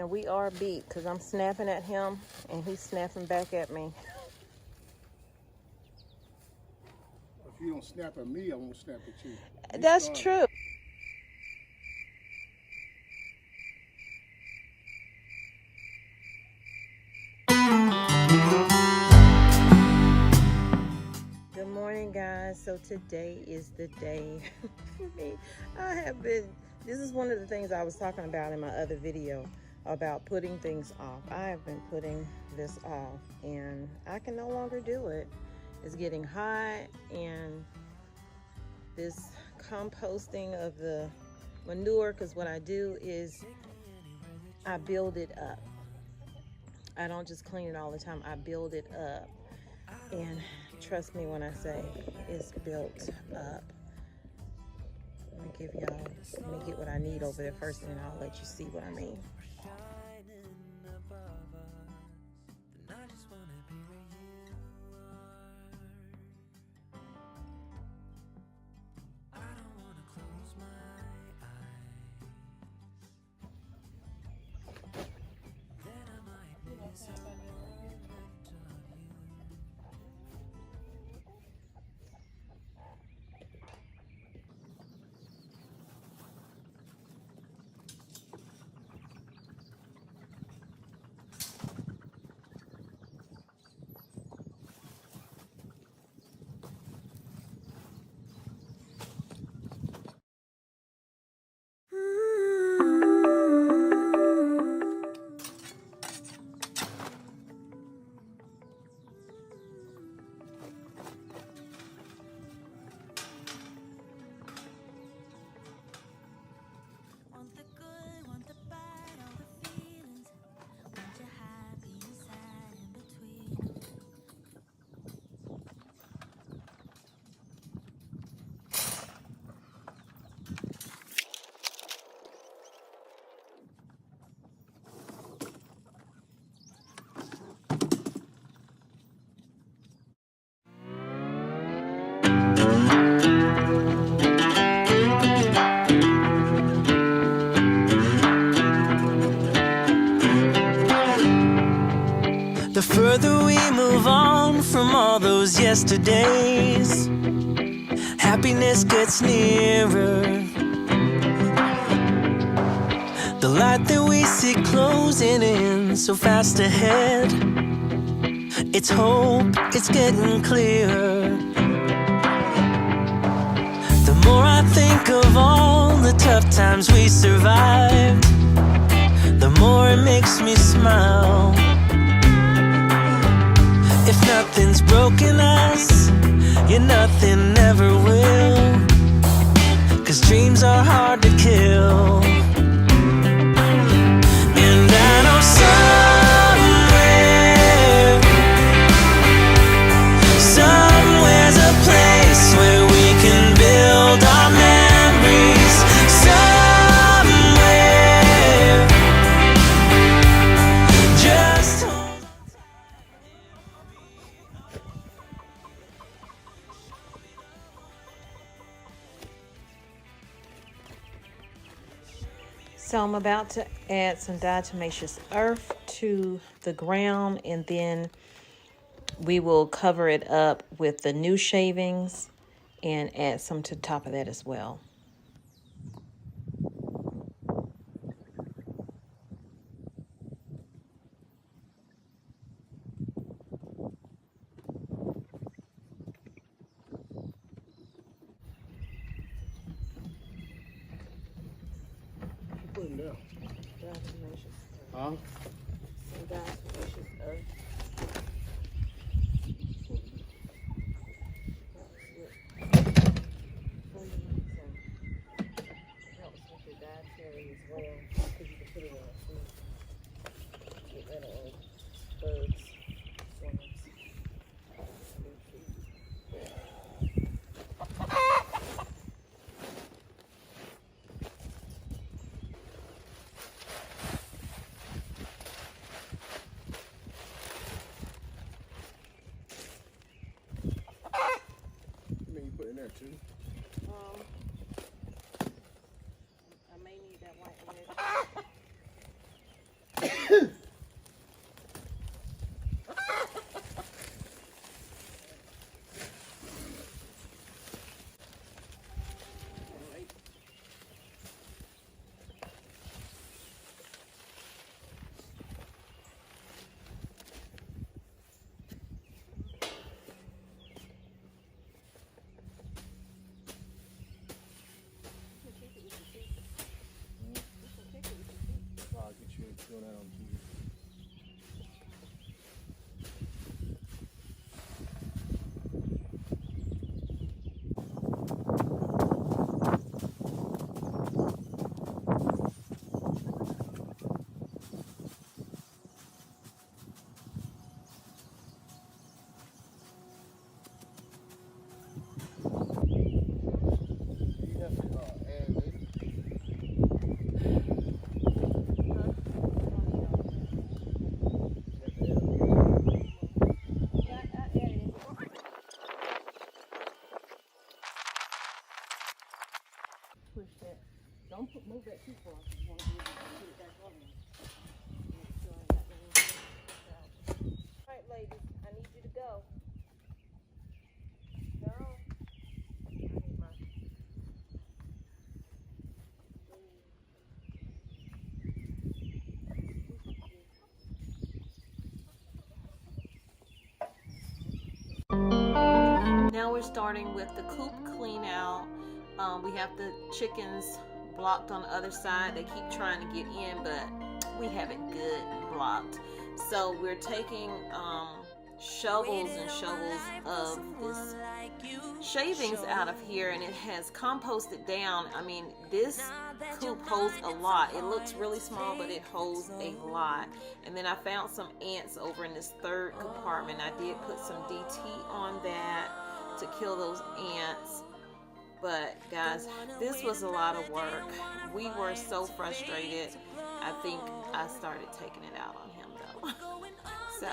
And we are beat because I'm snapping at him and he's snapping back at me. If you don't snap at me, I won't snap at you. That's true. Good morning, guys. So today is the day for me. This is one of the things I was talking about in my other video about putting things off. I have been putting this off and I can no longer do it. It's getting hot, and this composting of the manure, because what I do is I build it up. I don't just clean it all the time. I build it up. And trust me when I say it's built up. Let me get what I need over there first, and then I'll let you see what I mean. The further we move on from all those yesterdays, happiness gets nearer. The light that we see closing in so fast ahead, it's hope, it's getting clearer. The more I think of all the tough times we survived, the more it makes me smile. If nothing's broken us, yeah, nothing ever will. 'Cause dreams are hard to kill. And I know somewhere's a place where we can build our memories. Somewhere, just hold. So I'm about to add some diatomaceous earth to the ground, and then we will cover it up with the new shavings and add some to the top of that as well. Put it down. Diatomaceous earth. Huh? Some diatomaceous earth. Helps with your dietary as well, because you can put it in a food. Get rid of bugs, worms. Put in there too. I may need that white one. showing that on TV. Push that. Don't move that too far. You want to be able to put it back on there. Make sure I got the out. All right, ladies, I need you to go. Go. I need my. Now we're starting with the coop clean out. We have the chickens blocked on the other side. They keep trying to get in, but we have it good blocked. So we're taking shovels and shovels of this shavings out of here, and it has composted down. I mean, this coop holds a lot. It looks really small, but it holds a lot. And then I found some ants over in this third compartment. I did put some DT on that to kill those ants. But guys, this was a lot of work. We were so frustrated. I think I started taking it out on him though. So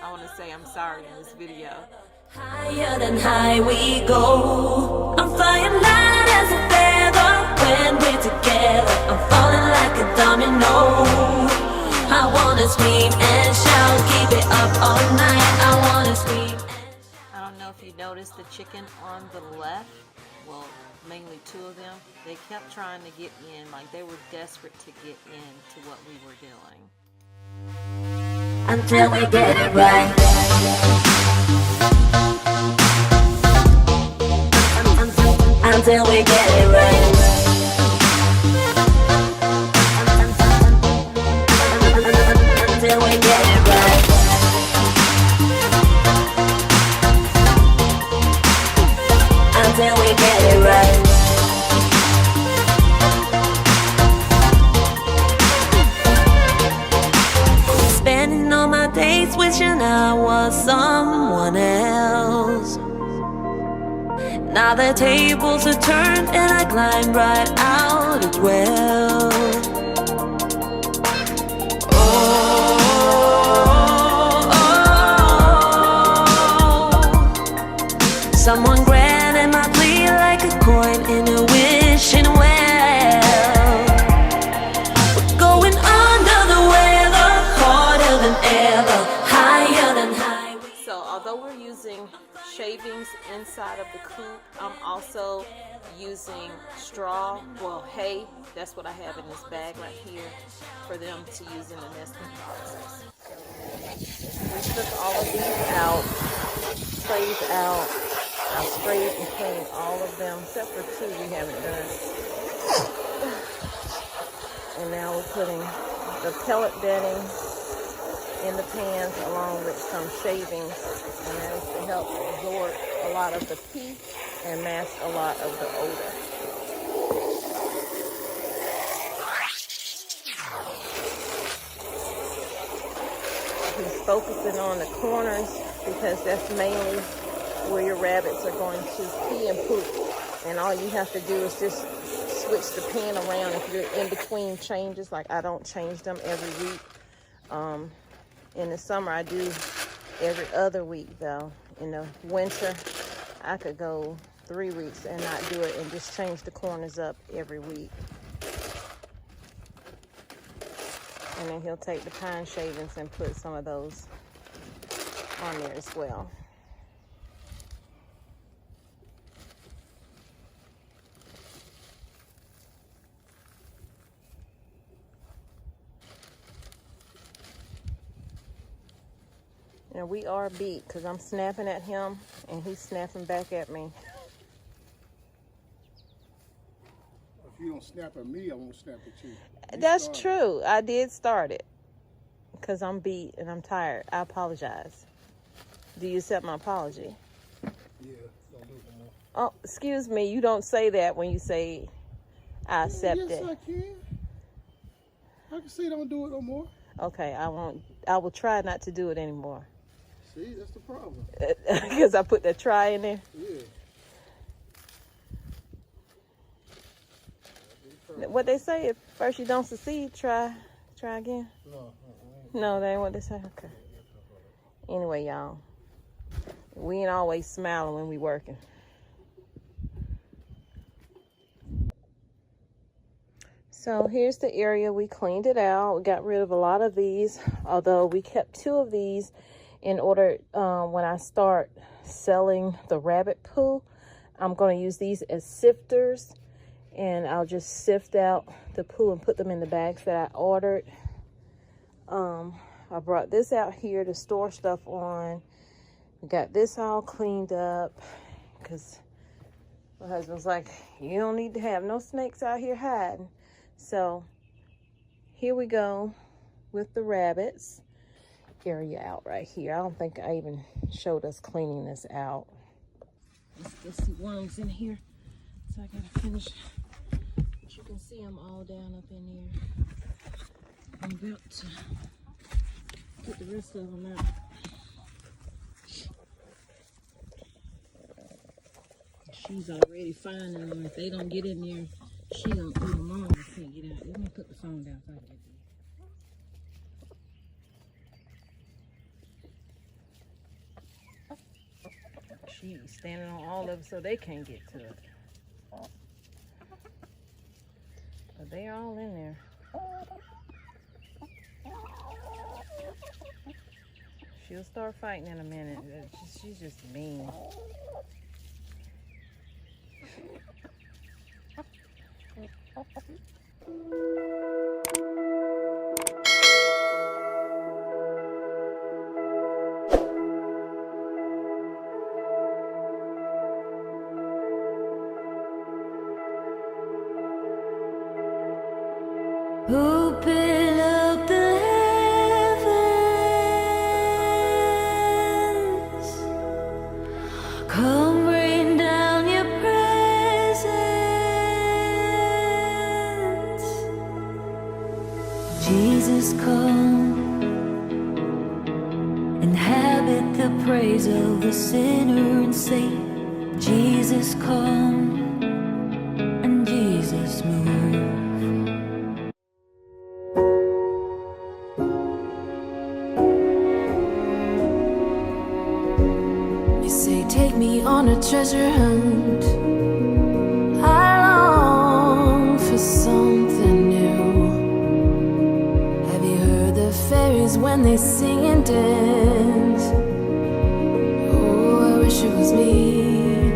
I want to say I'm sorry in this video. Higher than high we go. I'm flying light as a feather when we're together. I'm falling like a domino. I wanna scream and shout, keep it up all night. I wanna scream and shout. I don't know if you noticed the chicken on the left. Well, mainly two of them, they kept trying to get in, like they were desperate to get into what we were doing. Until we get it right. Until we get it right. Until we get it right. Until we get it right. Spending all my days wishing I was someone else. Now the tables are turned and I climb right out as well. Someone granted my plea like a coin in a wishing well. We're going under the weather, harder than ever, higher than high. So although we're using shavings inside of the coop, I'm also using straw, well, hay. That's what I have in this bag right here for them to use in the nesting process. We took all of these out, trays out. I sprayed and cleaned all of them, except for two we haven't done. And now we're putting the pellet bedding in the pans along with some shavings, and that is to help absorb a lot of the pee and mask a lot of the odor. He's focusing on the corners because that's mainly where your rabbits are going to pee and poop, and all you have to do is just switch the pan around if you're in between changes. Like I don't change them every week. In the summer I do every other week though. In the winter I could go 3 weeks and not do it and just change the corners up every week. And then he'll take the pine shavings and put some of those on there as well. Now we are beat because I'm snapping at him and he's snapping back at me. If you don't snap at me, I won't snap at you. That's true. I did start it. because I'm beat and I'm tired. I apologize. Do you accept my apology? Yeah, don't do it no more. Oh, excuse me. You don't say that when you say I accept yes, it. Yes, I can. I can say don't do it no more. Okay, I won't. I will try not to do it anymore. See, that's the problem. Because I put that try in there. Yeah. What they say, if first you don't succeed, try again. No, that ain't what they say. Okay. Anyway, y'all, we ain't always smiling when we working. So here's the area. We cleaned it out. We got rid of a lot of these, although we kept 2 of these in order when I start selling the rabbit poo. I'm going to use these as sifters, and I'll just sift out the poo and put them in the bags that I ordered. I brought this out here to store stuff on. We got this all cleaned up because my husband's like, you don't need to have no snakes out here hiding. So here we go with the rabbits area out right here. I don't think I even showed us cleaning this out. Let's see worms in here. So I gotta finish. But you can see them all down up in here. I'm about to get the rest of them out. She's already finding them. If they don't get in there, she don't eat them all. I can't get out. Let me put the phone down so I can get these. She's standing on all of them so they can't get to it. But they're all in there. She'll start fighting in a minute. She's just mean. Open up the heavens, come rain down your presence. Jesus, come, inhabit the praise of the sinner and saint. Jesus, come, and Jesus, move. Take me on a treasure hunt. I long for something new. Have you heard the fairies when they sing and dance? Oh, I wish it was me.